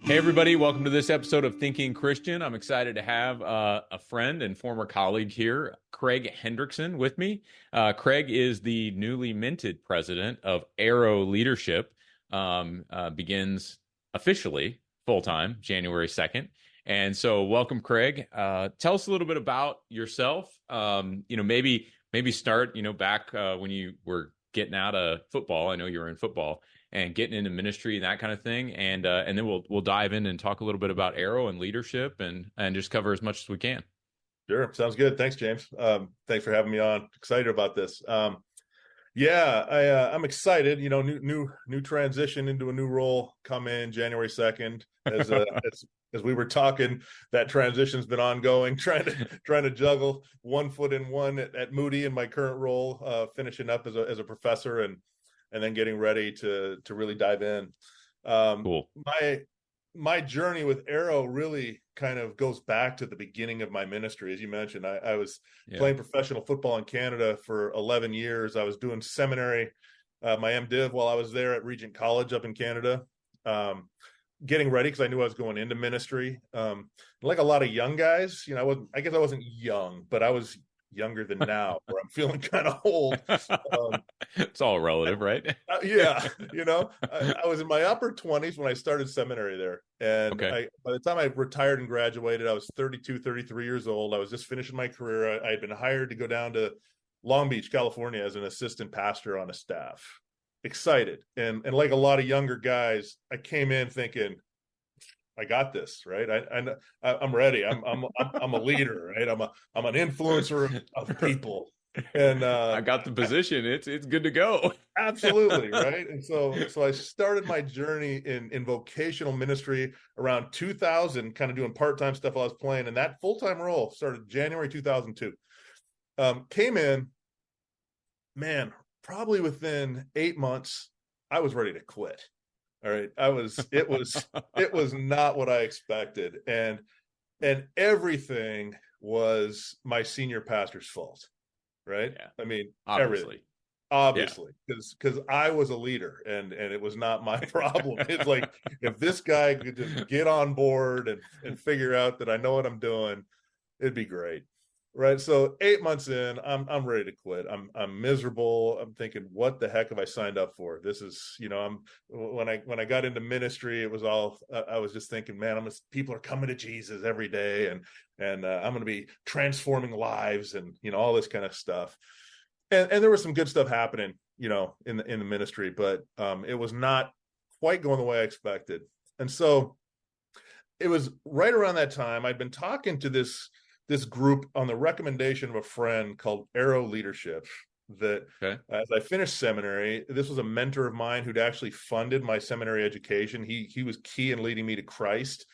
Hey, everybody, welcome to this episode of Thinking Christian. I'm excited to have a friend and former colleague here, Craig Hendrickson, with me. Craig is the newly minted president of Arrow Leadership, begins officially full-time January 2nd. And so welcome, Craig. Tell us a little bit about yourself. Maybe start, back when you were getting out of football. I know you were in football and getting into ministry and that kind of thing, and then we'll dive in and talk a little bit about Arrow and leadership and just cover as much as we can. Sure, sounds good. Thanks, James. Thanks for having me on. Excited about this. I'm excited. You know, new transition into a new role come in January 2nd. As we were talking, that transition's been ongoing. Trying to juggle one foot in one at Moody in my current role, finishing up as a professor and then getting ready to really dive in. Cool. My journey with Arrow really kind of goes back to the beginning of my ministry. As you mentioned, I was playing professional football in Canada for 11 years. I was doing seminary, my MDiv, while I was there at Regent College up in Canada, getting ready because I knew I was going into ministry. Like a lot of young guys, I guess I wasn't young, but I was younger than now, where I'm feeling kind of old. It's all relative, right? I was in my upper 20s when I started seminary there. And by the time I retired and graduated, I was 32, 33 years old. I was just finishing my career. I had been hired to go down to Long Beach, California as an assistant pastor on a staff. Excited. And like a lot of younger guys, I came in thinking, I got this, right? I'm ready. I'm a leader, right? I'm an influencer of people, and I got the position. It's good to go. Absolutely, right. And so I started my journey in vocational ministry around 2000, kind of doing part-time stuff while I was playing, and that full-time role started January 2002. Came in, man, probably within 8 months, I was ready to quit. All right. It was not what I expected. And everything was my senior pastor's fault. Right. Yeah. I mean, Obviously. Obviously, because I was a leader and it was not my problem. It's like, if this guy could just get on board and figure out that I know what I'm doing, it'd be great. Right. So 8 months in, I'm ready to quit. I'm miserable. I'm thinking, what the heck have I signed up for? This is, when I got into ministry, it was all, I was just thinking, man, people are coming to Jesus every day, and I'm going to be transforming lives and, all this kind of stuff. And there was some good stuff happening, in the ministry, but it was not quite going the way I expected. And so it was right around that time I'd been talking to this group on the recommendation of a friend called Arrow Leadership, that as I finished seminary, this was a mentor of mine who'd actually funded my seminary education. He was key in leading me to Christ.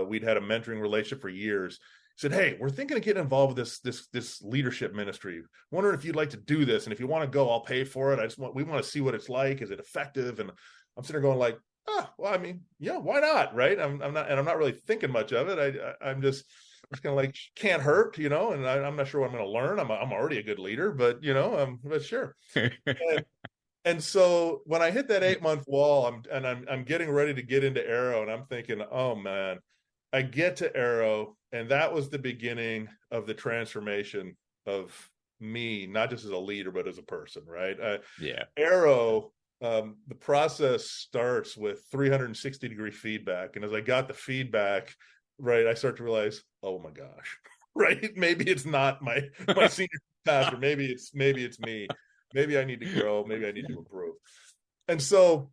We'd had a mentoring relationship for years. He said, "Hey, we're thinking of getting involved with this leadership ministry. Wondering if you'd like to do this, and if you want to go, I'll pay for it. We want to see what it's like. Is it effective?" And I'm sitting there going like, well, I mean, yeah, why not? Right. I'm not really thinking much of it. I'm just kind of like, can't hurt, and I'm not sure what I'm going to learn. I'm already a good leader, but but sure. and so when I hit that 8-month wall, I'm getting ready to get into Arrow, and I'm thinking, oh man, I get to Arrow, and that was the beginning of the transformation of me, not just as a leader, but as a person, right? Arrow, the process starts with 360-degree feedback. And as I got the feedback, right, I start to realize, oh my gosh, right? Maybe it's not my senior pastor. Maybe it's me. Maybe I need to grow. Maybe I need to improve. And so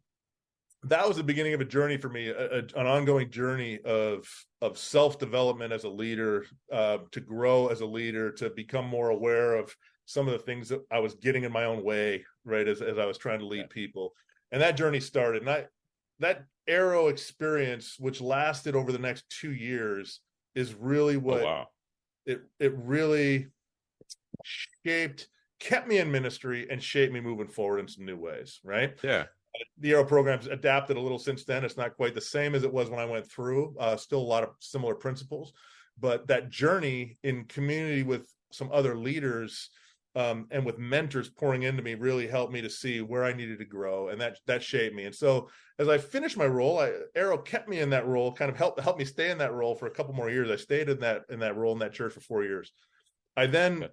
that was the beginning of a journey for me, an ongoing journey of self-development as a leader, to grow as a leader, to become more aware of some of the things that I was getting in my own way, right, as I was trying to lead people. And that journey started. And that Arrow experience, which lasted over the next 2 years, is really what it really kept me in ministry and shaped me moving forward in some new ways, right? Yeah. The Arrow program's adapted a little since then. It's not quite the same as it was when I went through. Still a lot of similar principles, but that journey in community with some other leaders and with mentors pouring into me really helped me to see where I needed to grow, and that shaped me. And so as I finished my role, Arrow kept me in that role, kind of helped me stay in that role for a couple more years. I stayed in that role in that church for 4 years. I then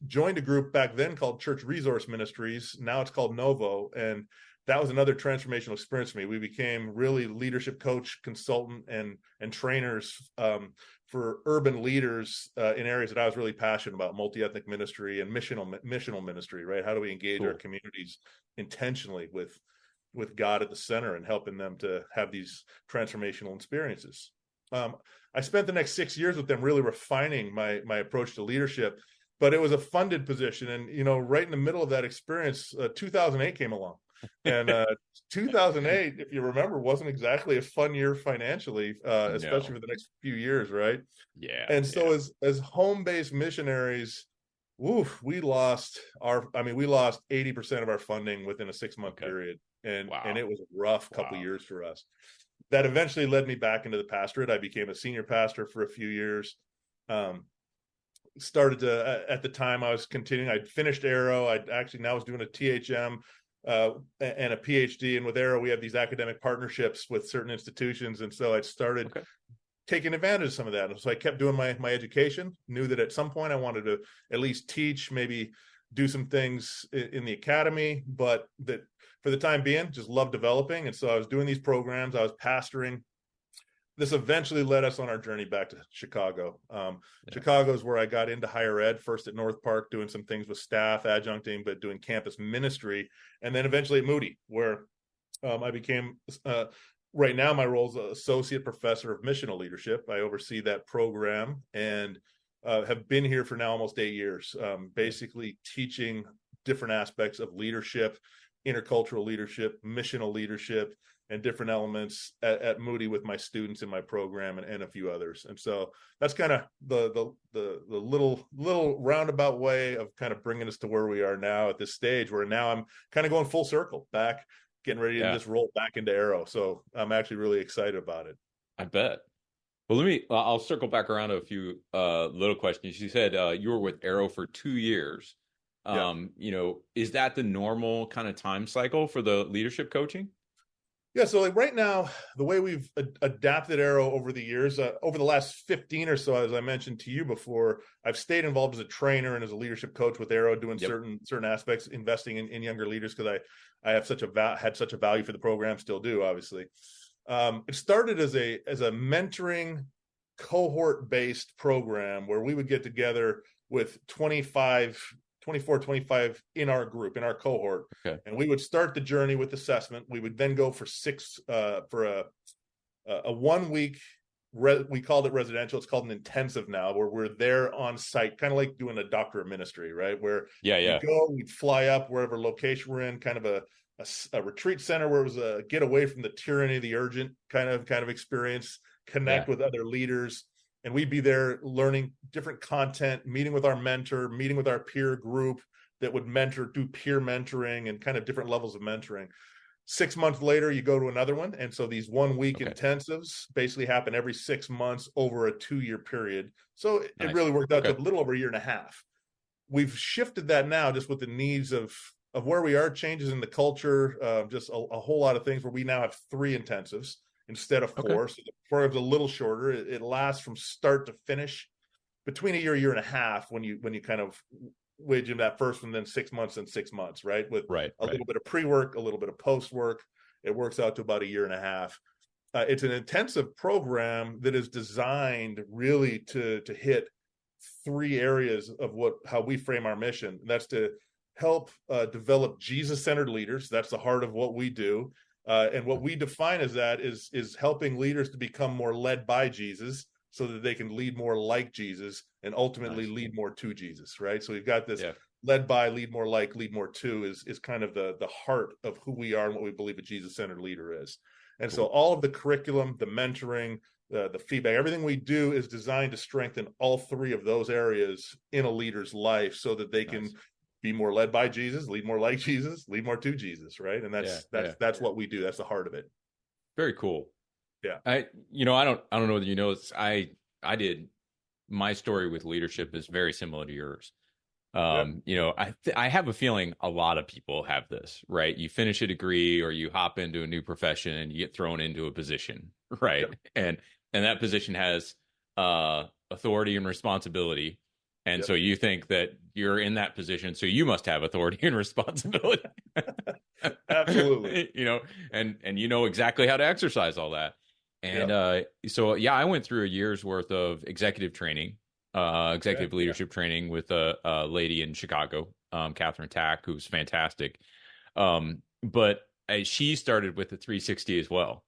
joined a group back then called Church Resource Ministries. Now it's called Novo, and that was another transformational experience for me. We became really leadership coach, consultant, and trainers for urban leaders in areas that I was really passionate about: multi-ethnic ministry and missional ministry. Right? How do we engage our communities intentionally with God at the center and helping them to have these transformational experiences? I spent the next 6 years with them, really refining my approach to leadership. But it was a funded position, and right in the middle of that experience, 2008 came along. And 2008, if you remember, wasn't exactly a fun year financially, especially for the next few years, right? Yeah. And so as home-based missionaries, we lost 80% of our funding within a 6-month period. And it was a rough couple years for us. That eventually led me back into the pastorate. I became a senior pastor for a few years. Started to, at the time I was continuing, I'd finished Arrow. I actually now was doing a THM and a PhD. And with Arrow, we have these academic partnerships with certain institutions. And so I started taking advantage of some of that. And so I kept doing my education, knew that at some point I wanted to at least teach, maybe do some things in the academy, but that for the time being, just loved developing. And so I was doing these programs, I was pastoring. This eventually led us on our journey back to Chicago. Chicago is where I got into higher ed, first at North Park, doing some things with staff, adjuncting, but doing campus ministry. And then eventually at Moody, where I became, right now my role is associate professor of missional leadership. I oversee that program and have been here for now almost 8 years, basically teaching different aspects of leadership, intercultural leadership, missional leadership, and different elements at Moody with my students in my program and a few others. And so that's kind of the little roundabout way of kind of bringing us to where we are now at this stage, where now I'm kind of going full circle back, getting ready to just roll back into Arrow. So I'm actually really excited about it. I bet. Well, I'll circle back around to a few little questions. You said you were with Arrow for 2 years. Is that the normal kind of time cycle for the leadership coaching? Yeah, so like right now, the way we've adapted Arrow over the years, over the last 15 or so, as I mentioned to you before, I've stayed involved as a trainer and as a leadership coach with Arrow, doing certain aspects, investing in younger leaders, because I have had such a value for the program, still do, obviously. It started as a mentoring cohort-based program where we would get together with 24, 25 in our group, in our cohort. And we would start the journey with assessment. We would then go for a 1 week, we called it residential. It's called an intensive now, where we're there on site, kind of like doing a doctor of ministry, right? Where we'd fly up wherever location we're in, kind of a retreat center where it was a get away from the tyranny of the urgent kind of experience, connect with other leaders. And we'd be there learning different content, meeting with our mentor, meeting with our peer group that would do peer mentoring and kind of different levels of mentoring. 6 months later, you go to another one. And so these 1 week intensives basically happen every 6 months over a 2-year period. So it really worked out to a little over a year and a half. We've shifted that now just with the needs of where we are, changes in the culture, just a whole lot of things, where we now have 3 intensives instead of 4. So the program's a little shorter. It lasts from start to finish between a year and a half when you kind of wage in that first one, then 6 months and 6 months, right? With a little bit of pre-work, a little bit of post-work. It works out to about a year and a half. It's an intensive program that is designed really to hit 3 areas of how we frame our mission. That's to help develop Jesus-centered leaders. That's the heart of what we do. And what we define as that is helping leaders to become more led by Jesus, so that they can lead more like Jesus and ultimately lead more to Jesus, right? So we've got this led by, lead more like, lead more to is kind of the heart of who we are and what we believe a Jesus-centered leader is. And so all of the curriculum, the mentoring, the feedback, everything we do is designed to strengthen all 3 of those areas in a leader's life, so that they can be more led by Jesus, lead more like Jesus, lead more to Jesus, right? And that's what we do. That's the heart of it. Very cool. Yeah. I don't know whether you know this. I did, my story with leadership is very similar to yours. Yeah. I have a feeling a lot of people have this, right? You finish a degree or you hop into a new profession and you get thrown into a position, right? Yep. And that position has authority and responsibility. And Yep. so you think that you're in that position, so you must have authority and responsibility. Absolutely. And you know exactly how to exercise all that. And Yep. so yeah, I went through a year's worth of Okay. executive Yeah. leadership training with a lady in Chicago, Catherine Tack, who's fantastic. But she started with the 360 as well.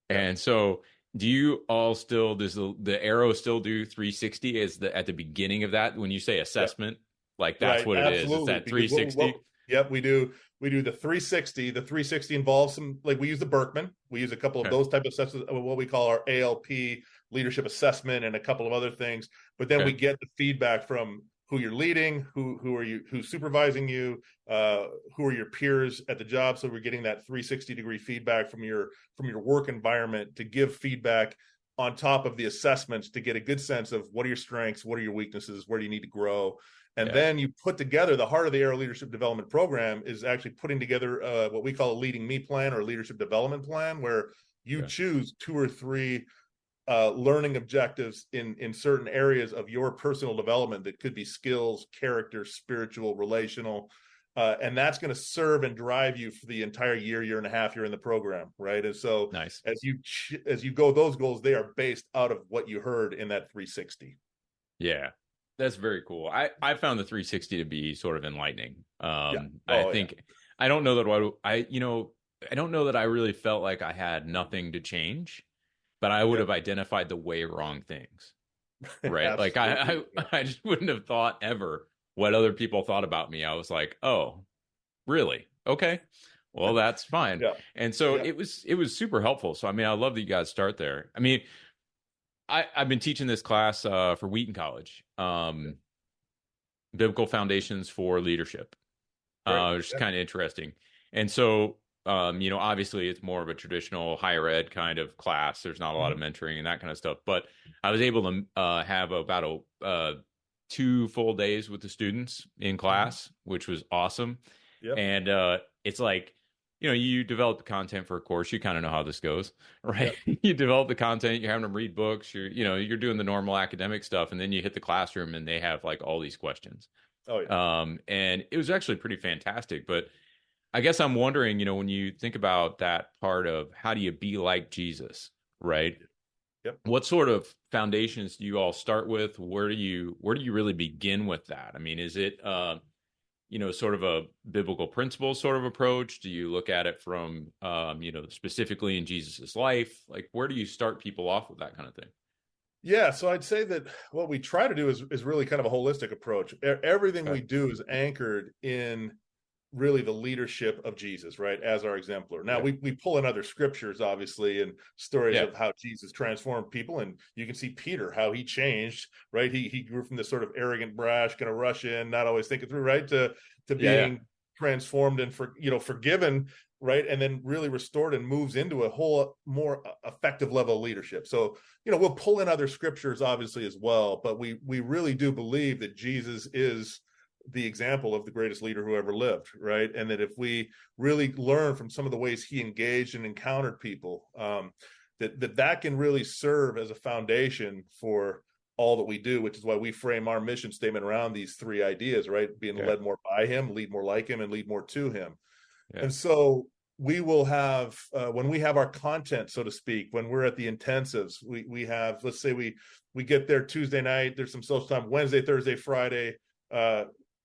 Yeah. And so, do you all still does the Arrow still do 360 as the at the beginning of that when you say Yeah. assessment? Like that's Right. what it is. It's Absolutely. that Because what 360. yep, we do the 360. The 360 involves some, like, we use the Berkman. We use a couple of Okay. those type of assessments, what we call our ALP leadership assessment, and a couple of other things. But then we Okay. get the feedback from who you're leading, who's supervising you, who are your peers at the job. So we're getting that 360-degree feedback from your work environment to give feedback on top of the assessments to get a good sense of what are your strengths, what are your weaknesses, where do you need to grow. And Yeah. then you put together, the heart of the Arrow Leadership Development Program is actually putting together what we call a Leading Me plan, or leadership development plan, where you Okay. choose 2 or 3 learning objectives in certain areas of your personal development that could be skills, character, spiritual, relational. And that's going to serve and drive you for the entire year and a half you're in the program, right? And so Nice. as you go, those goals, they are based out of what you heard in that 360. Yeah. That's very cool. I found the 360 to be sort of enlightening. Yeah. I Oh, yeah. think I don't know that I don't know that I really felt like I had nothing to change, but I would Yep. have identified the way wrong things, right? Like Absolutely. Yeah. I just wouldn't have thought ever what other people thought about me. I was like, oh, really? Okay. Well, that's fine. Yeah. And so Yeah. it was super helpful. So I mean, I love that you guys start there. I mean, I've been teaching this class for Wheaton College, Biblical Foundations for Leadership, Great. which is Yeah. kind of interesting. And so, obviously it's more of a traditional higher ed kind of class. There's not a lot of Mhm. mentoring and that kind of stuff. But I was able to have about 2 full days with the students in Mhm. class, which was awesome. Yep. And it's like, you develop the content for a course. You kind of know how this goes, right? Yep. You develop the content. You're having them read books. You're doing the normal academic stuff, and then you hit the classroom, and they have like all these questions. Oh, yeah. And it was actually pretty fantastic. But I guess I'm wondering, when you think about that part of how do you be like Jesus, right? Yep. What sort of foundations do you all start with? Where do you really begin with that? I mean, is it sort of a biblical principle sort of approach? Do you look at it from specifically in Jesus's life? Like, where do you start people off with that kind of thing? Yeah, so I'd say that what we try to do is really kind of a holistic approach. Everything Okay. we do is anchored in really the leadership of Jesus, right, as our exemplar. Now Okay. we pull in other scriptures, obviously, and stories Yeah. of how Jesus transformed people, and you can see Peter, how he changed, right? He grew from this sort of arrogant, brash, going to rush in, not always thinking through, right, to Yeah. Yeah. being transformed and forgiven, right, and then really restored, and moves into a whole more effective level of leadership. So we'll pull in other scriptures, obviously, as well, but we really do believe that Jesus is the example of the greatest leader who ever lived, right? And that if we really learn from some of the ways he engaged and encountered people, that can really serve as a foundation for all that we do, which is why we frame our mission statement around these 3 ideas, right? Being Okay. led more by him, lead more like him, and lead more to him. Yeah. And so we will have, when we have our content, so to speak, when we're at the intensives, we have, let's say we get there Tuesday night, there's some social time, Wednesday, Thursday, Friday,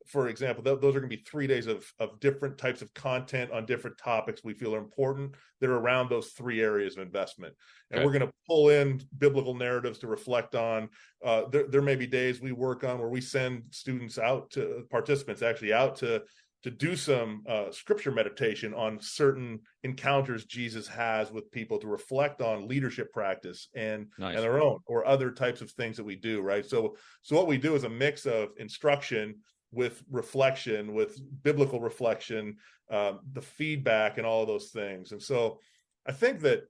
for example. Those are going to be 3 days of different types of content on different topics we feel are important that are around those 3 areas of investment. And Okay. we're going to pull in biblical narratives to reflect on. There may be days we work on where we send participants actually out to do some scripture meditation on certain encounters Jesus has with people, to reflect on leadership practice and Nice. their own, or other types of things that we do, right? So what we do is a mix of instruction with reflection, with biblical reflection, the feedback, and all of those things. And so I think that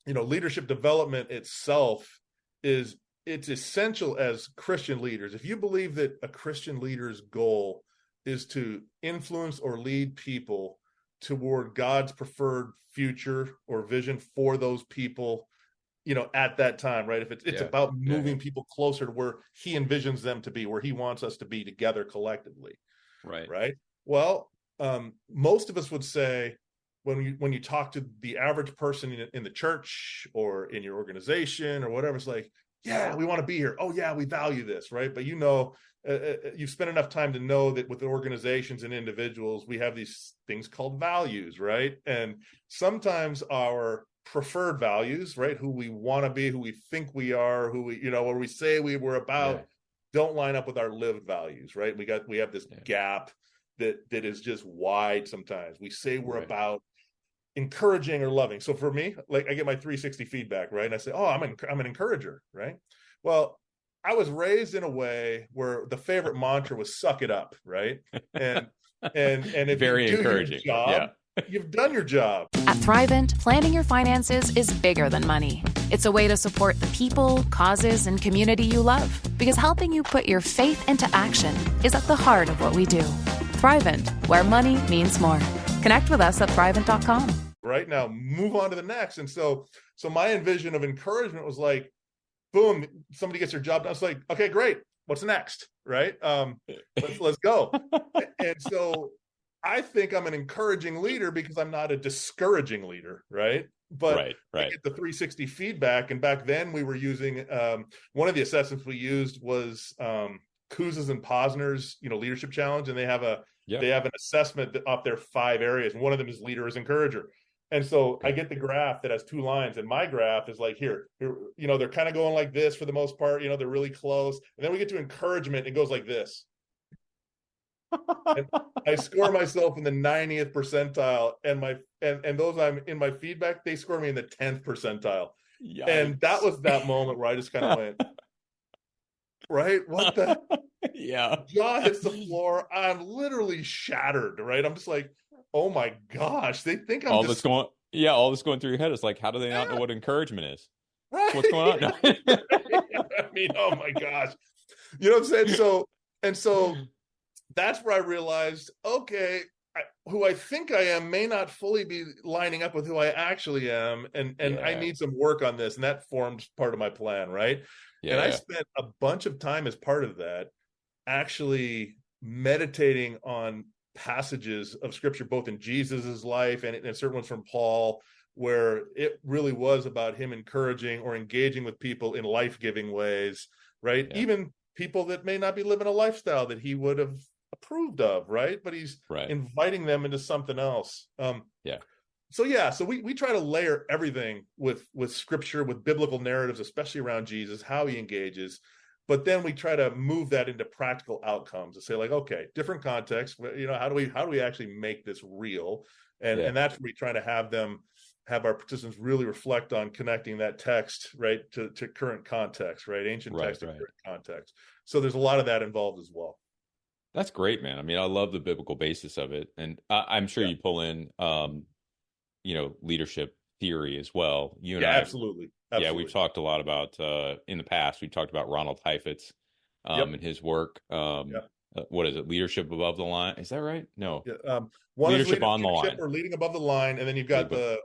leadership development itself is it's essential as Christian leaders. If you believe that a Christian leader's goal is to influence or lead people toward God's preferred future or vision for those people, at that time, right? If it's about moving people closer to where he envisions them to be, where he wants us to be together collectively. Right. Well, most of us would say, when you talk to the average person in the church or in your organization or whatever, it's like, yeah, we want to be here. Oh yeah, we value this, right? But you've spent enough time to know that with organizations and individuals, we have these things called values, right? And sometimes our preferred values, right, who we want to be, who we think we are, who we, what we say we were about, don't line up with our lived values, right? We have this gap that is just wide. Sometimes we say we're about encouraging or loving. So for me, like, I get my 360 feedback, right? And I say, oh, I'm an encourager, right? Well, I was raised in a way where the favorite mantra was "suck it up," right? And if very you do encouraging. your job, you've done your job. At Thrivent, planning your finances is bigger than money. It's a way to support the people, causes, and community you love. Because helping you put your faith into action is at the heart of what we do. Thrivent, where money means more. Connect with us at Thrivent.com. Right now, move on to the next. And so my envision of encouragement was like, boom, somebody gets their job done. It's like, okay, great. What's next? Right? Let's go. And so I think I'm an encouraging leader because I'm not a discouraging leader, right? But I get the 360 feedback. And back then we were using, one of the assessments we used was Kouzes and Posner's, leadership challenge. And they have an assessment off their 5 areas. And one of them is leader as encourager. And so I get the graph that has 2 lines, and my graph is like, here, they're kind of going like this for the most part, they're really close. And then we get to encouragement, it goes like this. And I score myself in the 90th percentile, and those I'm in my feedback, they score me in the 10th percentile. Yikes. And that was that moment where I just kind of went, right? What the? Jaw hits the floor. I'm literally shattered, right? I'm just like, oh my gosh, they think I'm all this going through your head is like, how do they not know what encouragement is? Right. What's going on? I mean, oh my gosh. You know what I'm saying? So that's where I realized, okay, who I think I am may not fully be lining up with who I actually am. And I need some work on this. And that formed part of my plan, right? And I spent a bunch of time as part of that actually meditating on passages of scripture, both in Jesus's life and certain ones from Paul, where it really was about him encouraging or engaging with people in life-giving ways, right? Even people that may not be living a lifestyle that he would have approved of, right? But he's inviting them into something else. So we try to layer everything with scripture, with biblical narratives, especially around Jesus, how he engages. But then we try to move that into practical outcomes and say, like, okay, different context, how do we actually make this real? And that's where we try to have our participants really reflect on connecting that text, right, to current context, right? Ancient text to current context. So there's a lot of that involved as well. That's great, man. I mean, I love the biblical basis of it. And I'm sure you pull in, leadership theory as well. You and I, absolutely. Yeah, we've talked a lot about, in the past, we've talked about Ronald Heifetz and his work. What is it? Leadership above the line. Is that right? No. One leadership is on the line. Or leading above the line. And then you've got the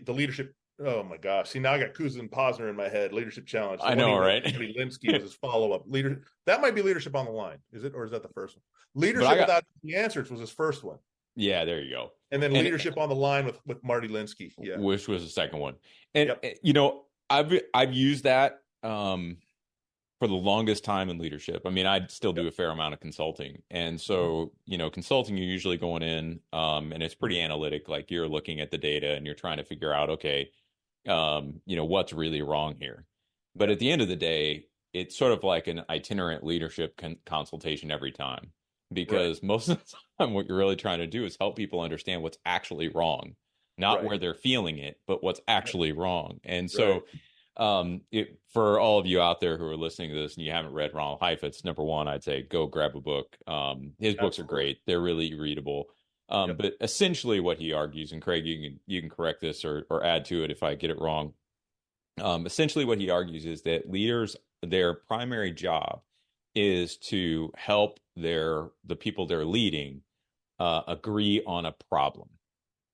leadership. Oh my gosh. See, now I got Kouzes and Posner in my head. Leadership challenge. I know, right? Linsky was his follow-up. That might be leadership on the line. Is it? Or is that the first one? Leadership without the answers was his first one. Yeah, there you go. And then leadership on the line with Marty Linsky. Yeah. Which was the second one. And, I've used that for the longest time in leadership. I mean, I still do a fair amount of consulting. And so, consulting, you're usually going in and it's pretty analytic. Like, you're looking at the data and you're trying to figure out, okay, what's really wrong here. But at the end of the day, it's sort of like an itinerant leadership consultation every time. Because most of the time, what you're really trying to do is help people understand what's actually wrong, not where they're feeling it, but what's actually wrong. And so for all of you out there who are listening to this and you haven't read Ronald Heifetz, number one, I'd say go grab a book. His books are great. They're really readable. But essentially what he argues, and Craig, you can correct this or add to it if I get it wrong, Essentially, what he argues is that leaders, their primary job is to help the people they're leading agree on a problem,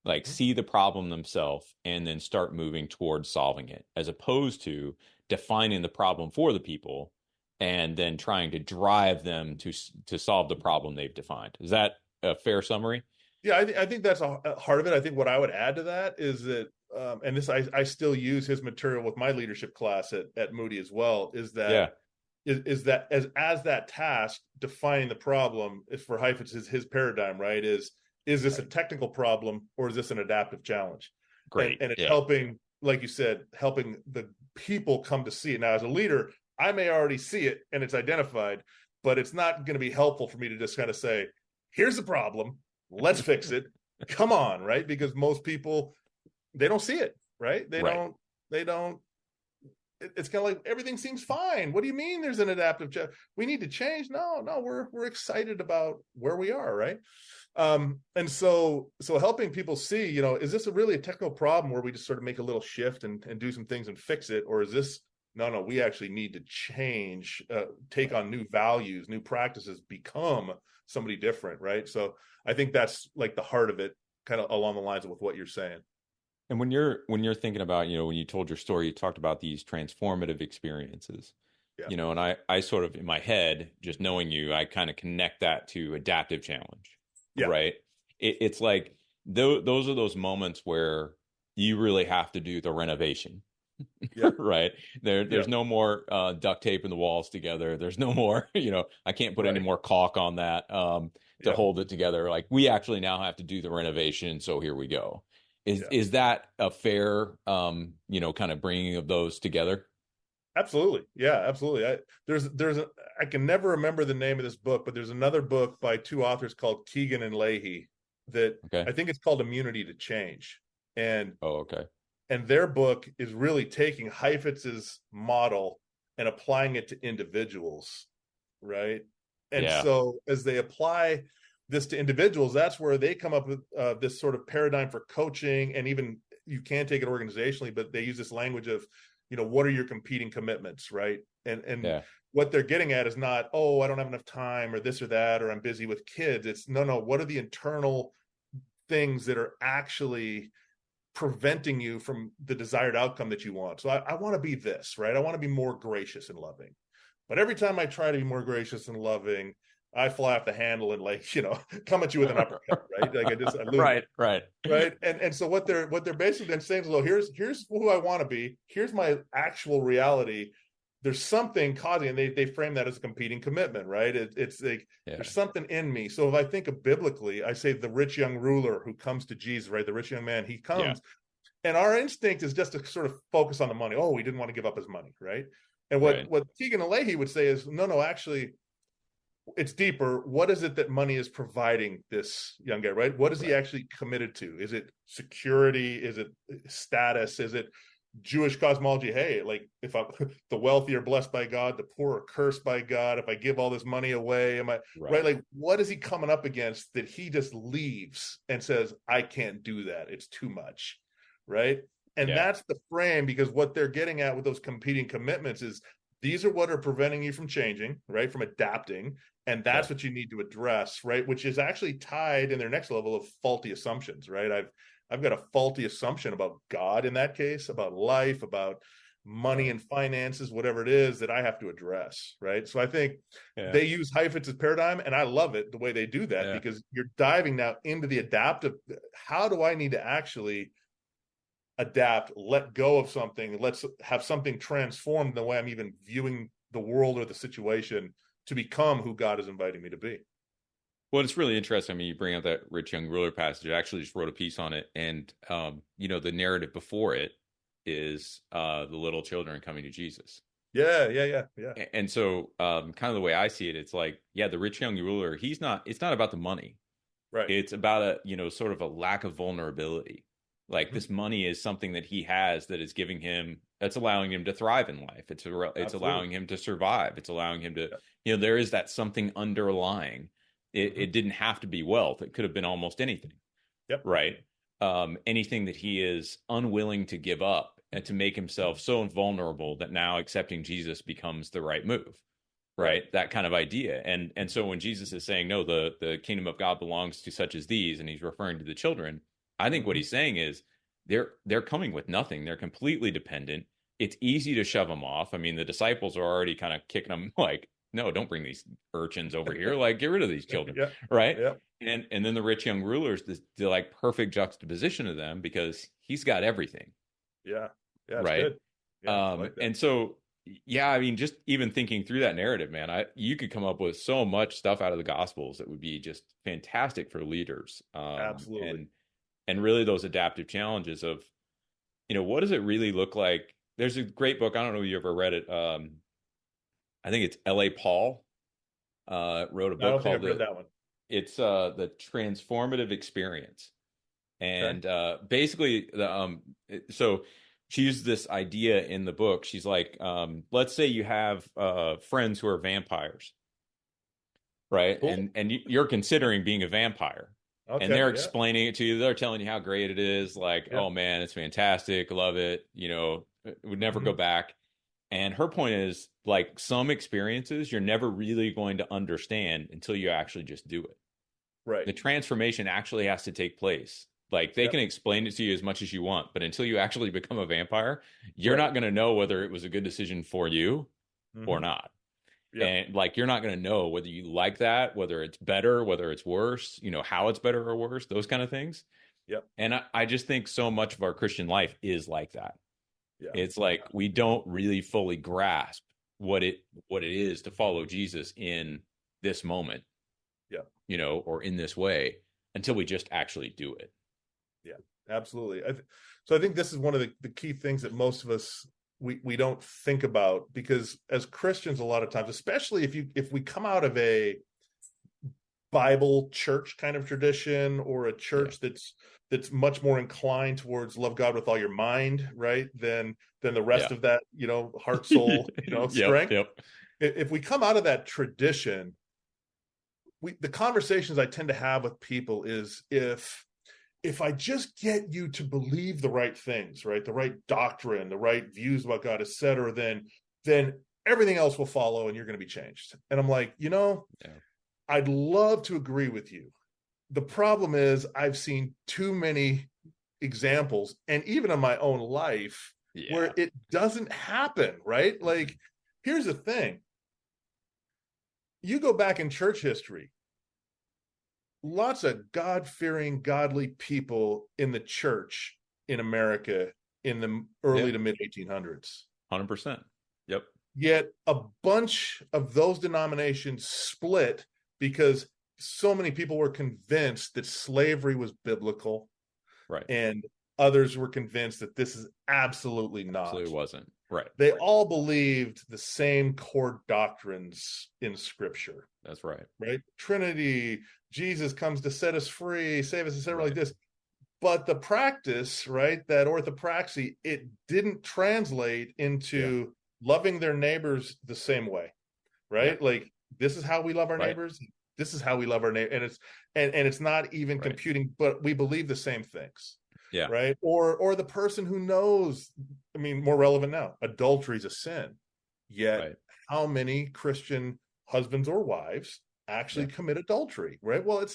like see the problem themselves and then start moving towards solving it, as opposed to defining the problem for the people and then trying to drive them to solve the problem they've defined. Is that a fair summary? Yeah, I think that's a heart of it. I think what I would add to that is that, and this I still use his material with my leadership class at Moody as well. Yeah, Is that as that task, defining the problem is for Heifetz, his paradigm, right? Is this a technical problem or is this an adaptive challenge? great. And it's Yeah, helping, like you said, helping the people come to see it. Now, as a leader, I may already see it and it's identified, but it's not going to be helpful for me to just kind of say, here's the problem, let's fix it. Come on, right? Because most people, they don't see it, right? They don't. It's kind of like everything seems fine. What do you mean there's an adaptive challenge? We need to change? No, we're excited about where we are, right? And so helping people see, is this really a technical problem where we just sort of make a little shift and do some things and fix it? Or is this, no, we actually need to change, take on new values, new practices, become somebody different, right? So I think that's like the heart of it, kind of along the lines of with what you're saying. and when you're thinking about, when you told your story, you talked about these transformative experiences. Yeah. And I sort of, in my head, just knowing you, I kind of connect that to adaptive challenge. Yeah. Right. It's like those are those moments where you really have to do the renovation. Yeah. Right. There's no more duct tape in the walls together. There's no more, I can't put any more caulk on that to hold it together. Like, we actually now have to do the renovation. So here we go. Is that a fair, kind of bringing of those together? Absolutely. Yeah, absolutely. I can never remember the name of this book, but there's another book by two authors called Keegan and Leahy that I think it's called Immunity to Change. And and their book is really taking Heifetz's model and applying it to individuals, right? And so as they apply this to individuals, that's where they come up with this sort of paradigm for coaching, and even you can take it organizationally, but they use this language of, what are your competing commitments, right? And what they're getting at is not, oh, I don't have enough time or this or that, or I'm busy with kids. It's no, what are the internal things that are actually preventing you from the desired outcome that you want? So I want to be this, right? I want to be more gracious and loving. But every time I try to be more gracious and loving, I fly off the handle and come at you with an uppercut, right? Like I lose. Right. And so what they're basically then saying is, well, here's who I want to be. Here's my actual reality. There's something causing, and they frame that as a competing commitment, right? It's like there's something in me. So if I think of biblically, I say the rich young ruler who comes to Jesus, right? The rich young man, he comes, and our instinct is just to sort of focus on the money. Oh, he didn't want to give up his money, right? And what Keegan and Leahy would say is, no, actually, it's deeper. What is it that money is providing this young guy, right? What is he actually committed to? Is it security? Is it status? Is it Jewish cosmology? Hey, like, if I'm the wealthy are blessed by God, the poor are cursed by God. If I give all this money away, am I right? Like, what is he coming up against that he just leaves and says, I can't do that. It's too much, right? And that's the frame, because what they're getting at with those competing commitments is these are what are preventing you from changing, right? From adapting. And that's what you need to address, right? Which is actually tied in their next level of faulty assumptions, right? I've got a faulty assumption about God in that case, about life, about money and finances, whatever it is that I have to address, right? So I think they use Heifetz's paradigm, and I love it the way they do that, because you're diving now into the adaptive. How do I need to actually adapt, let go of something, let's have something transformed the way I'm even viewing the world or the situation to become who God is inviting me to be. Well, it's really interesting. I mean, you bring up that rich young ruler passage. I actually just wrote a piece on it, and the narrative before it is the little children coming to Jesus. Yeah. And so, kind of the way I see it, it's like, the rich young ruler, it's not about the money, right? It's about sort of a lack of vulnerability. Like, this money is something that he has that is giving him, that's allowing him to thrive in life. It's allowing him to survive. It's allowing him to, there is that something underlying. It didn't have to be wealth. It could have been almost anything. Yep. Right. Anything that he is unwilling to give up and to make himself so vulnerable that now accepting Jesus becomes the right move. Right. That kind of idea. And so when Jesus is saying, no, the kingdom of God belongs to such as these, and he's referring to the children, I think what he's saying is they're coming with nothing. They're completely dependent. It's easy to shove them off. I mean, the disciples are already kind of kicking them like, no, don't bring these urchins over here. Like, get rid of these children. Yeah. Right. Yeah. And then the rich young rulers, the like perfect juxtaposition of them because he's got everything. Yeah. Yeah. It's right. good. Yeah, I like that. And so, yeah, I mean, just even thinking through that narrative, man, you could come up with so much stuff out of the Gospels that would be just fantastic for leaders. Absolutely. And really those adaptive challenges of, what does it really look like? There's a great book. I don't know if you ever read it. I think it's L.A. Paul wrote a book I don't think called I've read that one. It's The Transformative Experience. And basically, so she used this idea in the book. She's like, let's say you have friends who are vampires, right? Cool. And you're considering being a vampire. Okay, and they're explaining it to you. They're telling you how great it is. Like, Yeah. oh man, it's fantastic. Love it. Would never go back. And her point is, like, some experiences you're never really going to understand until you actually just do it. Right. The transformation actually has to take place. Like, they can explain it to you as much as you want, but until you actually become a vampire, you're not going to know whether it was a good decision for you or not. Yeah. And like, you're not going to know whether you like that, whether it's better, whether it's worse, how it's better or worse, those kind of things. Yep. And I just think so much of our Christian life is like that. Yeah. It's like we don't really fully grasp what it is to follow Jesus in this moment. Yeah. Or in this way until we just actually do it. Yeah, absolutely. So I think this is one of the key things that most of us we don't think about, because as Christians, a lot of times, especially if we come out of a Bible church kind of tradition, or a church that's much more inclined towards love God with all your mind, right? Than the rest of that, heart, soul, strength. Yep. If we come out of that tradition, the conversations I tend to have with people is if I just get you to believe the right things, right, the right doctrine, the right views about God, et cetera, then everything else will follow and you're going to be changed. And I'm like, I'd love to agree with you. The problem is I've seen too many examples, and even in my own life, where it doesn't happen, right? Like, here's the thing. You go back in church history, lots of God-fearing, godly people in the church in America in the early to mid 1800s. 100%. Yep. Yet a bunch of those denominations split because so many people were convinced that slavery was biblical. Right. And others were convinced that this is absolutely not. Absolutely wasn't. Right. They all believed the same core doctrines in Scripture. That's right. Right? Trinity, Jesus comes to set us free, save us, etc., like this. But the practice, right, that orthopraxy, it didn't translate into loving their neighbors the same way, right? Like, this is how we love our neighbors. This is how we love our neighbor, and it's not even computing, but we believe the same things. Yeah. Right. Or the person who knows, I mean, more relevant now, adultery is a sin. Yet how many Christian husbands or wives actually commit adultery? Right. Well,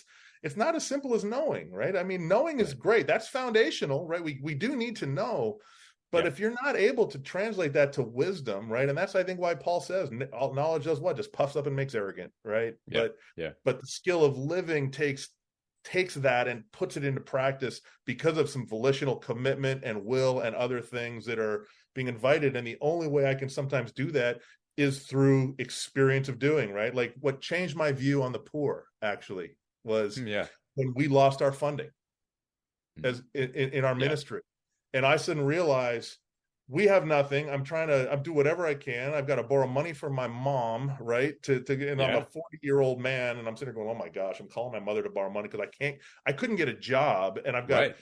it's not as simple as knowing, right? I mean, knowing is great. That's foundational, right? We do need to know. But if you're not able to translate that to wisdom, right? And that's, I think, why Paul says knowledge does what? Just puffs up and makes arrogant, right? But the skill of living takes that and puts it into practice because of some volitional commitment and will and other things that are being invited. And the only way I can sometimes do that is through experience of doing, right? Like, what changed my view on the poor actually was when we lost our funding as in our ministry. And I suddenly realized we have nothing. I'm do whatever I can. I've got to borrow money from my mom, right? And I'm a 40-year-old man, and I'm sitting there going, oh my gosh, I'm calling my mother to borrow money because I couldn't get a job, and I've got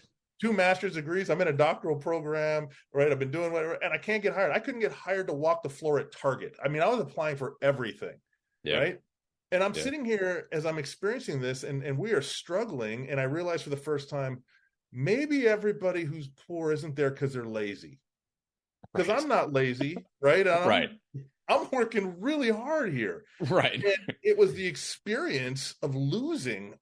2 master's degrees. I'm in a doctoral program, right? I've been doing whatever, and I can't get hired. I couldn't get hired to walk the floor at Target. I mean, I was applying for everything, right? And I'm sitting here as I'm experiencing this, and we are struggling, and I realized for the first time, maybe everybody who's poor isn't there because they're lazy. because Right. I'm not lazy, right? And Right. I'm working really hard here. Right. And it was the experience of losing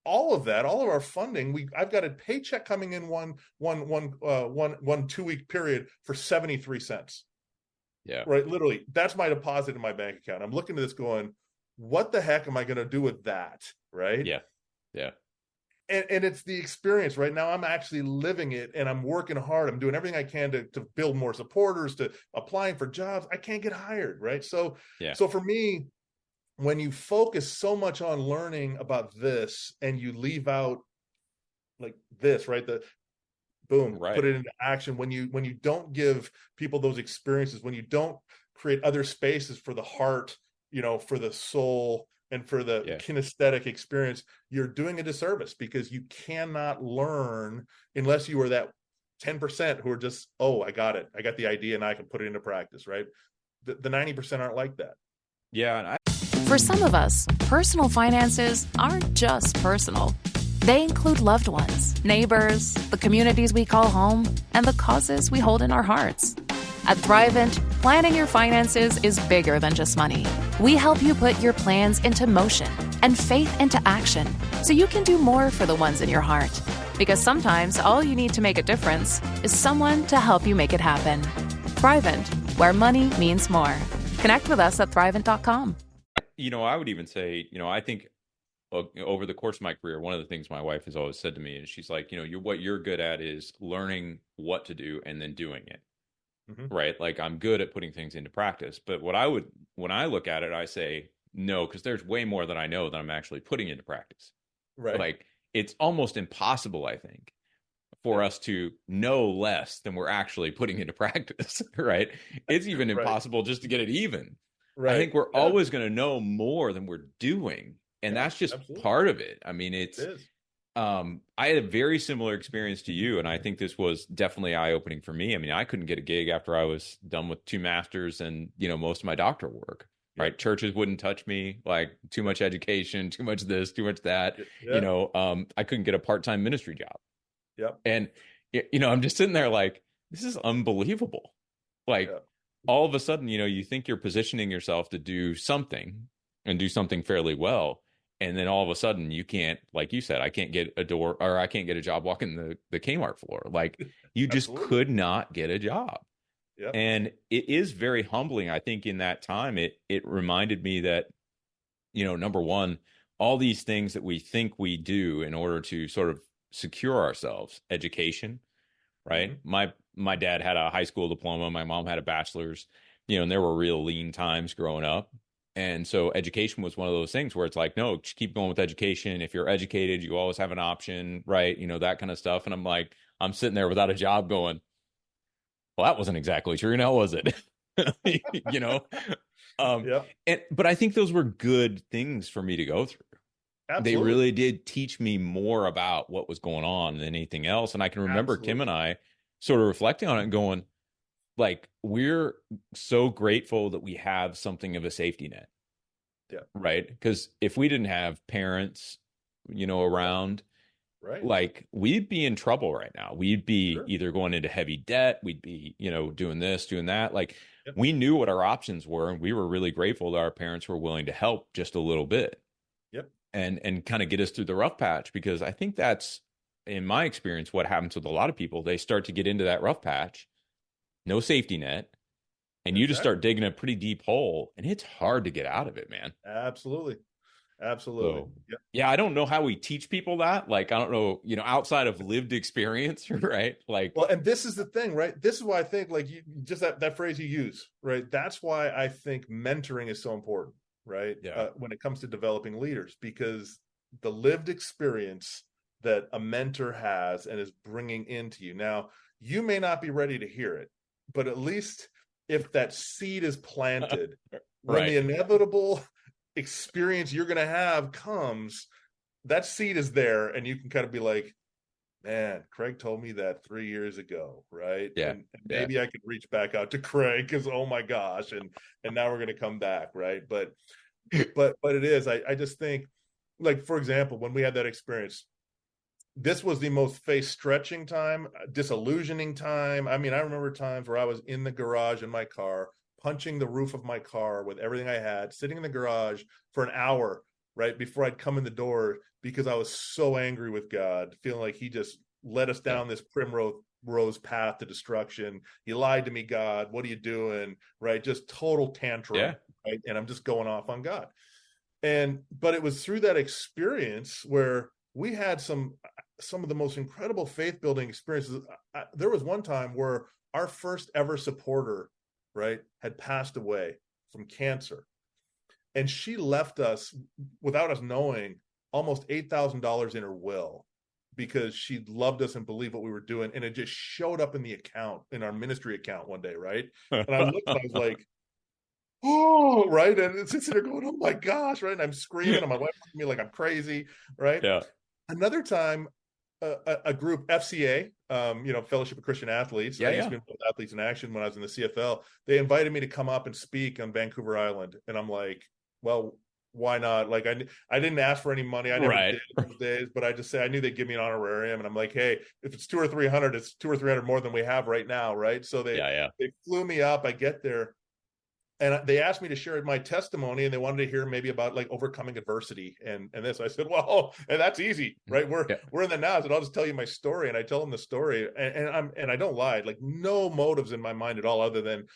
all of that, all of our funding. I've got a paycheck coming in one 2-week period for 73 cents. Yeah. Right. Literally, that's my deposit in my bank account. I'm looking at this going, what the heck am I going to do with that? Right. Yeah. Yeah. And it's the experience. Right now, I'm actually living it, and I'm working hard. I'm doing everything I can to build more supporters, to applying for jobs. I can't get hired. Right. So for me, when you focus so much on learning about this and you leave out like this, right? The boom, put it into action. When you don't give people those experiences, when you don't create other spaces for the heart, for the soul and for the kinesthetic experience, you're doing a disservice, because you cannot learn unless you are that 10% who are just, oh, I got it. I got the idea and I can put it into practice, right? The 90% aren't like that. Yeah. For some of us, personal finances aren't just personal. They include loved ones, neighbors, the communities we call home, and the causes we hold in our hearts. At Thrivent, planning your finances is bigger than just money. We help you put your plans into motion and faith into action so you can do more for the ones in your heart. Because sometimes all you need to make a difference is someone to help you make it happen. Thrivent, where money means more. Connect with us at Thrivent.com. I would even say, I think over the course of my career, one of the things my wife has always said to me is, she's like, what you're good at is learning what to do and then doing it. Mm-hmm. Right. Like, I'm good at putting things into practice. But when I look at it, I say, no, because there's way more that I know that I'm actually putting into practice. Right. Like, it's almost impossible, I think, for us to know less than we're actually putting into practice. Right. It's even impossible just to get it even. Right. I think we're always going to know more than we're doing. And that's just part of it. I mean, it is. I had a very similar experience to you, and I think this was definitely eye-opening for me. I mean, I couldn't get a gig after I was done with 2 masters and, most of my doctoral work, right? Churches wouldn't touch me, like, too much education, too much this, too much that. I couldn't get a part-time ministry job. Yep. And, I'm just sitting there like, this is unbelievable. Like, all of a sudden, you think you're positioning yourself to do something and do something fairly well. And then all of a sudden you can't, like you said, I can't get a door, or I can't get a job walking the Kmart floor. Like, you just could not get a job. Yep. And it is very humbling. I think in that time, it reminded me that, number one, all these things that we think we do in order to sort of secure ourselves, education, right? Mm-hmm. My dad had a high school diploma. My mom had a bachelor's, and there were real lean times growing up. And so education was one of those things where it's like, no, just keep going with education. If you're educated, you always have an option, right? That kind of stuff. And I'm sitting there without a job going, well, that wasn't exactly true. Now, was it? But I think those were good things for me to go through. Absolutely. They really did teach me more about what was going on than anything else. And I can remember Kim and I sort of reflecting on it and going, like, we're so grateful that we have something of a safety net. Yeah. Right. Because if we didn't have parents, around, right, like, we'd be in trouble right now. We'd be either going into heavy debt. We'd be, doing this, doing that. Like, we knew what our options were, and we were really grateful that our parents were willing to help just a little bit. Yep. And kind of get us through the rough patch, because I think that's, in my experience, what happens with a lot of people. They start to get into that rough patch, no safety net, and you just start digging a pretty deep hole, and it's hard to get out of it, man. Absolutely. So, yeah, I don't know how we teach people that. Like, I don't know, outside of lived experience, right? Like, well, and this is the thing, right? This is why I think, like, you just that phrase you use, right? That's why I think mentoring is so important, right? Yeah. When it comes to developing leaders, because the lived experience that a mentor has and is bringing into you. Now, you may not be ready to hear it, but at least if that seed is planted, when the inevitable experience you're going to have comes, that seed is there, and you can kind of be like, man, Craig told me that 3 years ago, right? Yeah. And maybe I could reach back out to Craig, because, oh my gosh, and now we're going to come back, right? But it is, I just think, like, for example, when we had that experience, this was the most face stretching time, disillusioning time. I mean, I remember times where I was in the garage in my car, punching the roof of my car with everything I had, sitting in the garage for an hour, right before I'd come in the door, because I was so angry with God, feeling like he just led us down this primrose path to destruction. You lied to me, God. What are you doing? Right? Just total tantrum. Right? And I'm just going off on God. But it was through that experience where we had some of the most incredible faith building experiences. There was one time where our first ever supporter, right, had passed away from cancer, and she left us without us knowing almost $8,000 in her will, because she loved us and believed what we were doing, and it just showed up in the account, in our ministry account one day, right? And I looked and I was like, oh, right. And it's sitting there going, oh my gosh, right? And I'm screaming, and my wife looking at me like I'm crazy, right? Yeah. Another time, a group, FCA, Fellowship of Christian Athletes. I used to be involved with Athletes in Action when I was in the CFL. They invited me to come up and speak on Vancouver Island, and I'm like, well, why not? Like, I didn't ask for any money. I never did those days, but I just say I knew they'd give me an honorarium, and I'm like, hey, if it's 200 or 300, it's 200 or 300 more than we have right now, right? So they flew me up. I get there, and they asked me to share my testimony, and they wanted to hear maybe about like overcoming adversity and this. I said, well, and that's easy, right? We're in the now, and I'll just tell you my story. And I tell them the story, and I don't lie, like no motives in my mind at all, other than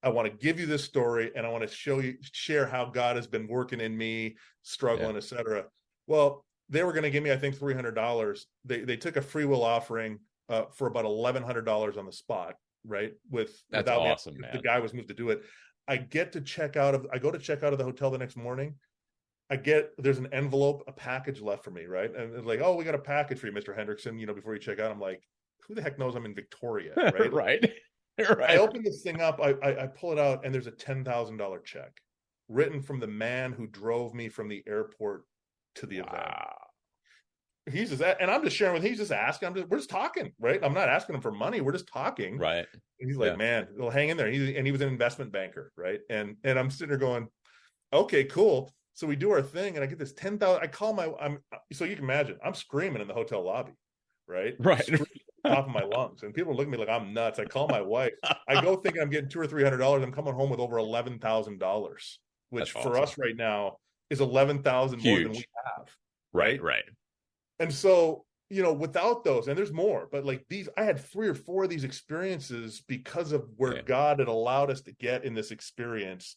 I want to give you this story, and I want to share how God has been working in me, struggling, etc. Well, they were going to give me, I think, $300. They took a free will offering for about $1,100 on the spot, right? That's awesome, man. The guy was moved to do it. I go to check out of the hotel the next morning. There's an envelope, a package left for me, right? And it's like, oh, we got a package for you, Mr. Hendrickson, before you check out. I'm like, who the heck knows I'm in Victoria, right? Right. I open this thing up, I pull it out, and there's a $10,000 check written from the man who drove me from the airport to the event. He's just, and I'm just sharing with him. He's just asking. We're just talking, right? I'm not asking him for money. We're just talking, right? And he's like, man, well, hang in there. He was an investment banker, right? And I'm sitting there going, okay, cool. So we do our thing, and I get this 10,000. I call so you can imagine, I'm screaming in the hotel lobby, right? Screaming at the top of my lungs, and people are looking at me like I'm nuts. I call my wife. I go thinking I'm getting $200 or $300. I'm coming home with over $11,000, which for us right now is 11,000 more than we have, right? Right. And so, without those, and there's more, but like I had 3 or 4 of these experiences because of where God had allowed us to get in this experience,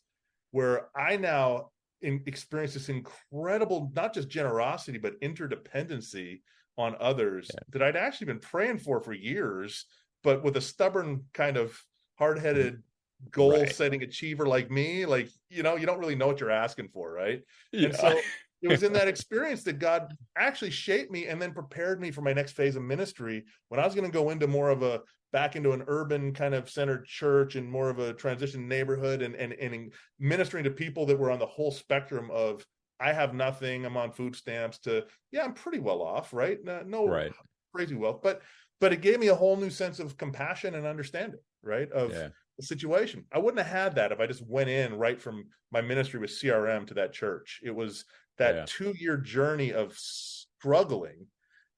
where I now experience this incredible, not just generosity, but interdependency on others that I'd actually been praying for years, but with a stubborn kind of hard-headed goal-setting achiever like me, like, you don't really know what you're asking for, right? Yeah. And so it was in that experience that God actually shaped me and then prepared me for my next phase of ministry, when I was going to go into back into an urban kind of centered church and more of a transition neighborhood, and ministering to people that were on the whole spectrum of, I have nothing, I'm on food stamps, to, I'm pretty well off, right? No crazy wealth, but it gave me a whole new sense of compassion and understanding, right? Of the situation. I wouldn't have had that if I just went in right from my ministry with CRM to that church. It was that 2-year journey of struggling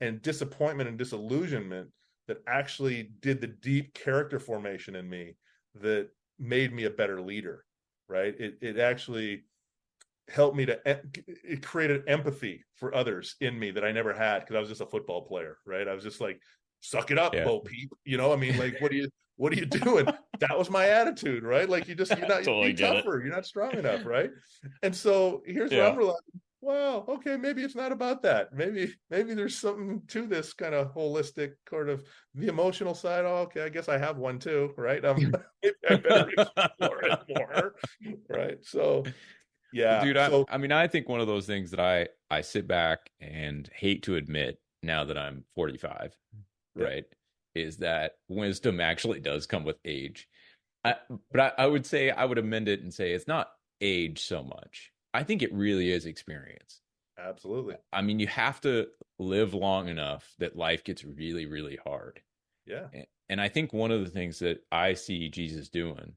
and disappointment and disillusionment that actually did the deep character formation in me that made me a better leader, right? It actually helped me it created empathy for others in me that I never had, because I was just a football player, right? I was just like, suck it up, Bo Peep. I mean, like, what are you doing? That was my attitude, right? Like, you're not totally tougher. You're not strong enough, right? And so here's where I'm realizing, well, okay, maybe it's not about that. Maybe there's something to this kind of holistic sort of the emotional side. Oh, okay, I guess I have one too, right? Maybe I better explore it more, right? So, yeah, dude. I mean, I think one of those things that I sit back and hate to admit now that I'm 45, right, is that wisdom actually does come with age. But I would say, I would amend it and say it's not age so much. I think it really is experience. Absolutely. I mean, you have to live long enough that life gets really, really hard. Yeah. And I think one of the things that I see Jesus doing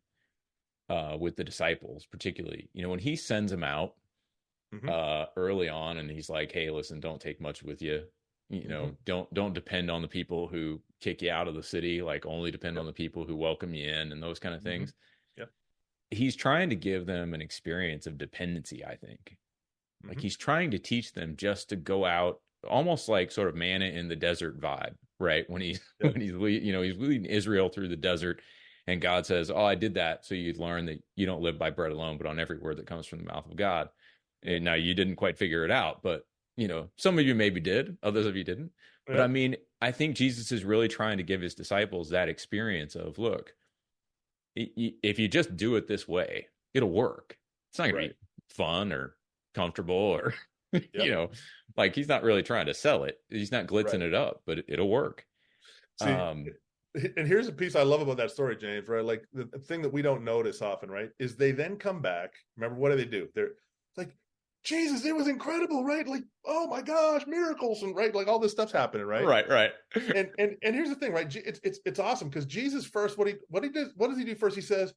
with the disciples, particularly, when he sends them out early on, and he's like, hey, listen, don't take much with you. don't depend on the people who kick you out of the city, like only depend on the people who welcome you in and those kind of things. Yeah. He's trying to give them an experience of dependency, I think. Like he's trying to teach them just to go out, almost like sort of manna in the desert vibe, right? When he's he's leading Israel through the desert, and God says, "Oh, I did that so you'd learn that you don't live by bread alone, but on every word that comes from the mouth of God." And now you didn't quite figure it out, but some of you maybe did, others of you didn't. But I mean, I think Jesus is really trying to give his disciples that experience of, look, if you just do it this way, it'll work. It's not going to be fun or comfortable or, like he's not really trying to sell it. He's not glitzing it up, but it'll work. See, and here's a piece I love about that story, James, right? Like the thing that we don't notice often, right, is they then come back. Remember, what do? They're like, Jesus, it was incredible, right? Like, oh my gosh, miracles, and right, like all this stuff's happening, right? Right. And here's the thing, right? It's awesome because Jesus first, what does he do first? He says,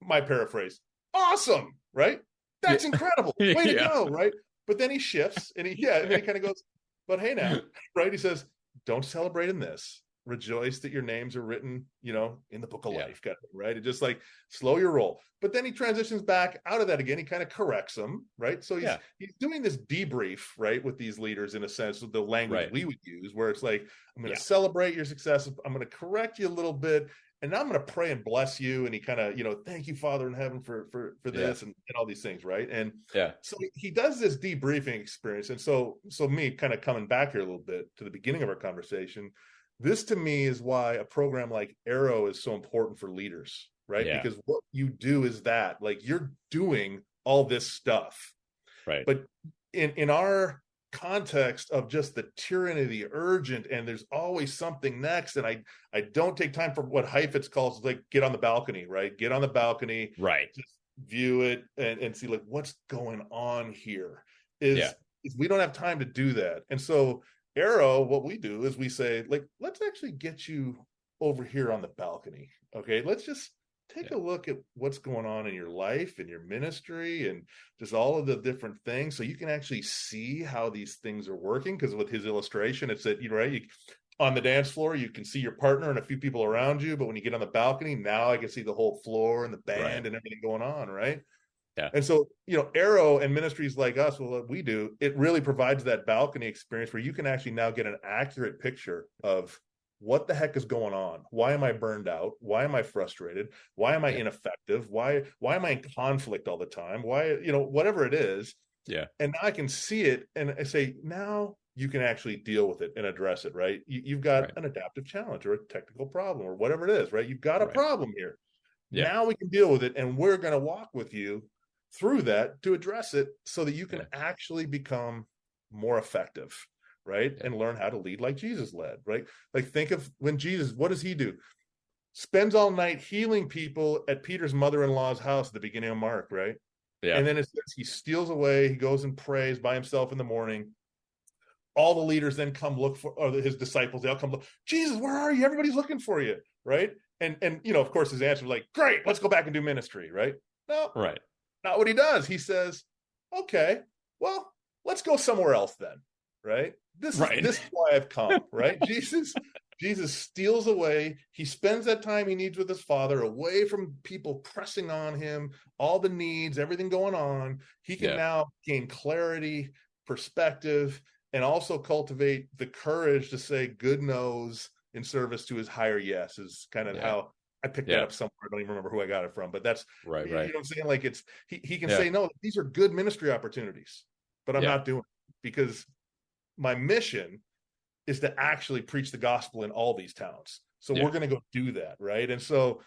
my paraphrase, awesome, right? That's incredible. Way to go, right? But then he shifts and he kind of goes, but hey now, right? He says, don't celebrate in this. Rejoice that your names are written, in the book of life, right? It just like slow your roll. But then he transitions back out of that again. He kind of corrects them, right? So he's doing this debrief, right, with these leaders in a sense of the language we would use, where it's like, I'm going to celebrate your success. I'm going to correct you a little bit. And now I'm going to pray and bless you. And he kind of, thank you, Father in heaven, for this and all these things, right? And so he does this debriefing experience. And so me kind of coming back here a little bit to the beginning of our conversation, this to me is why a program like Arrow is so important for leaders, right? Yeah. Because what you do is that, like, you're doing all this stuff, right? But in our context of just the tyranny of the urgent, and there's always something next, and I don't take time for what Heifetz calls like get on the balcony, right? Get on the balcony, right? Just view it and see like what's going on here. Is we don't have time to do that, and so Arrow, what we do is we say, like, let's actually get you over here on the balcony. Okay, let's just take a look at what's going on in your life and your ministry and just all of the different things, so you can actually see how these things are working. Because with his illustration, it's that on the dance floor you can see your partner and a few people around you, but when you get on the balcony, now I can see the whole floor and the band and everything going on, right? Yeah. And so, Arrow and ministries like us, well, what we do, it really provides that balcony experience where you can actually now get an accurate picture of what the heck is going on. Why am I burned out? Why am I frustrated? Why am I ineffective? Why am I in conflict all the time? Why, whatever it is. Yeah. And now I can see it and I say, now you can actually deal with it and address it, right? You've got an adaptive challenge or a technical problem or whatever it is, right? You've got a problem here. Yeah. Now we can deal with it, and we're going to walk with you through that to address it so that you can actually become more effective, right? And learn how to lead like Jesus led, right? Like, think of when Jesus, what does he do? Spends all night healing people at Peter's mother-in-law's house at the beginning of Mark, right? Yeah. And then it says he steals away, he goes and prays by himself in the morning. All the leaders then come look for, or his disciples, they'll come look, Jesus, where are you? Everybody's looking for you, right? And of course, his answer was like, great, let's go back and do ministry, right? No, right. Not what he does. He says, okay, well, let's go somewhere else then, right? This is why I've come, right? Jesus steals away. He spends that time he needs with his Father, away from people pressing on him, all the needs, everything going on. He can now gain clarity, perspective, and also cultivate the courage to say good no's in service to his higher yes, is kind of how I picked that up somewhere. I don't even remember who I got it from, but that's right. You know what I'm saying? Like, it's he can say, no, these are good ministry opportunities, but I'm not doing it because my mission is to actually preach the gospel in all these towns. So we're going to go do that, right? And so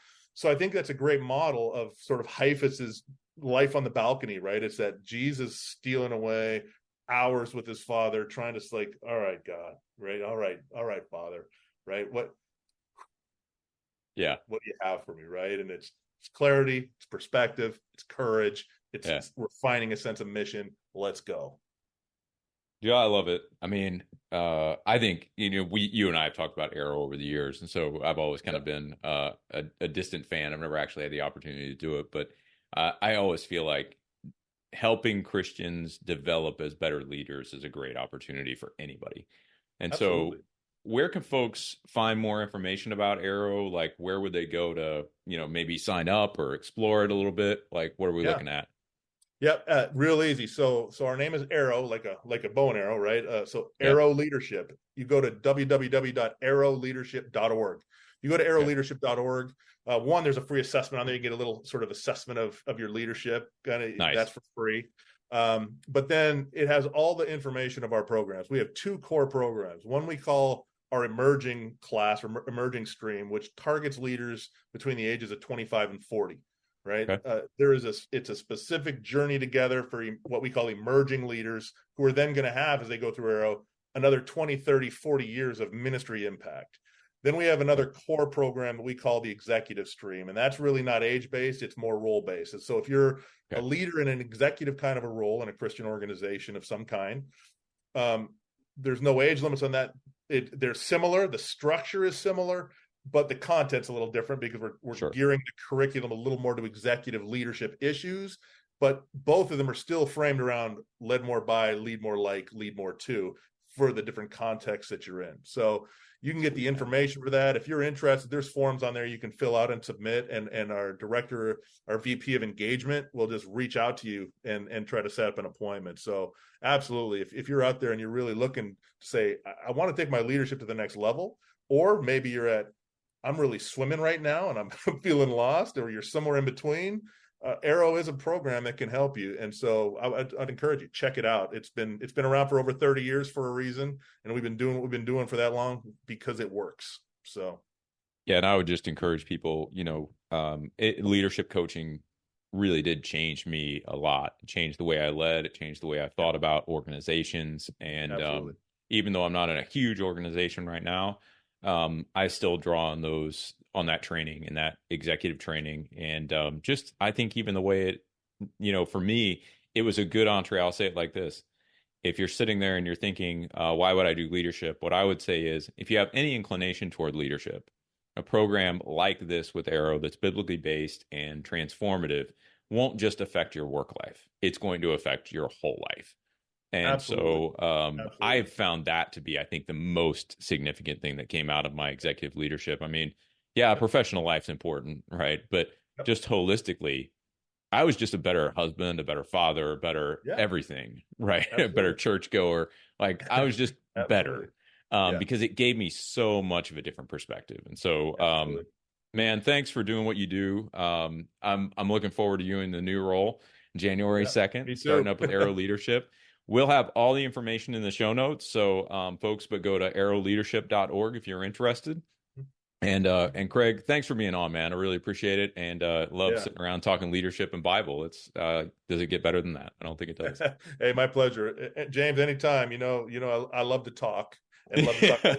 I think that's a great model of sort of Heifetz's life on the balcony, right? It's that Jesus stealing away hours with his Father, trying to like, all right, God, right? All right, Father, right? What do you have for me, right? And it's clarity, it's perspective, it's courage, it's we're finding a sense of mission. Let's go. Yeah, I love it. I mean, I think you and I have talked about Arrow over the years, and so I've always kind of been a distant fan. I've never actually had the opportunity to do it, but I always feel like helping Christians develop as better leaders is a great opportunity for anybody. And Absolutely. so where can folks find more information about Arrow? Like, where would they go to, maybe sign up or explore it a little bit? Like, what are we looking at? Yep, real easy. So our name is Arrow, like a bow and arrow, right? So Arrow Leadership. You go to www.arrowleadership.org. You go to arrowleadership.org. One, there's a free assessment on there. You get a little sort of assessment of your leadership. Nice. That's for free. But then it has all the information of our programs. We have 2 core programs. One we call our emerging class or emerging stream, which targets leaders between the ages of 25 and 40. Right. Okay. It's a specific journey together for what we call emerging leaders who are then going to have, as they go through Arrow, another 20, 30, 40 years of ministry impact. Then we have another core program that we call the executive stream. And that's really not age-based. It's more role-based. And so if you're a leader in an executive kind of a role in a Christian organization of some kind, there's no age limits on that. They're similar. The structure is similar, but the content's a little different because we're gearing the curriculum a little more to executive leadership issues. But both of them are still framed around led more by, lead more like, lead more to, for the different contexts that you're in. So you can get the information for that. If you're interested, there's forms on there you can fill out and submit. And our director, our VP of engagement will just reach out to you and try to set up an appointment. So absolutely, if you're out there and you're really looking to say, I want to take my leadership to the next level, or maybe I'm really swimming right now and I'm feeling lost, or you're somewhere in between, Arrow is a program that can help you. And so I'd encourage you, check it out. It's been around for over 30 years for a reason. And we've been doing what we've been doing for that long because it works. So. Yeah. And I would just encourage people, leadership coaching really did change me a lot. It changed the way I led. It changed the way I thought about organizations. And even though I'm not in a huge organization right now, I still draw on that training and that executive training. And I think even the way it, for me, it was a good entree. I'll say it like this. If you're sitting there and you're thinking, why would I do leadership? What I would say is, if you have any inclination toward leadership, a program like this with Arrow that's biblically based and transformative won't just affect your work life. It's going to affect your whole life. And Absolutely. I've found that to be, I think, the most significant thing that came out of my executive leadership. I mean, professional life's important, right? But just holistically, I was just a better husband, a better father, a better everything, right? A better churchgoer. Like, I was just better because it gave me so much of a different perspective. And so, man, thanks for doing what you do. I'm looking forward to you in the new role, January 2nd, starting up with Arrow Leadership. We'll have all the information in the show notes. So folks, but go to arrowleadership.org if you're interested. And Craig, thanks for being on, man. I really appreciate it. And love sitting around talking leadership and Bible. Does it get better than that? I don't think it does. Hey, my pleasure. James, anytime, I love to talk and love to talk.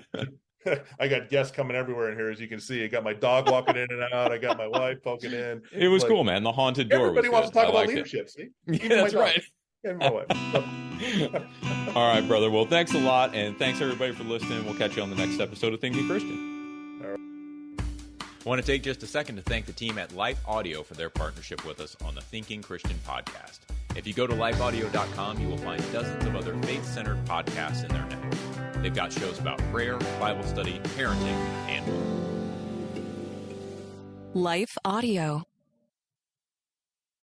I got guests coming everywhere in here, as you can see. I got my dog walking in and out. I got my wife poking in. It was cool, man. The haunted door. Everybody wants to talk about leadership. See? Yeah, that's right. And my wife. All right, brother. Well, thanks a lot. And thanks, everybody, for listening. We'll catch you on the next episode of Thinking Christian. All right. I want to take just a second to thank the team at Life Audio for their partnership with us on the Thinking Christian podcast. If you go to lifeaudio.com, you will find dozens of other faith-centered podcasts in their network. They've got shows about prayer, Bible study, parenting, and more. Life Audio.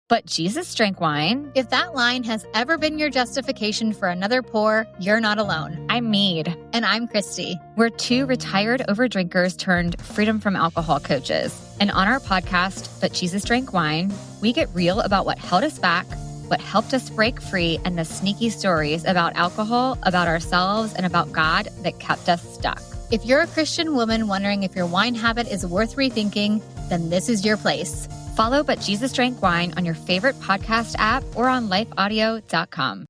But Jesus drank wine. If that line has ever been your justification for another pour, you're not alone. I'm Mead. And I'm Christy. We're 2 retired overdrinkers turned freedom from alcohol coaches. And on our podcast, But Jesus Drank Wine, we get real about what held us back, what helped us break free, and the sneaky stories about alcohol, about ourselves, and about God that kept us stuck. If you're a Christian woman wondering if your wine habit is worth rethinking, then this is your place. Follow But Jesus Drank Wine on your favorite podcast app or on lifeaudio.com.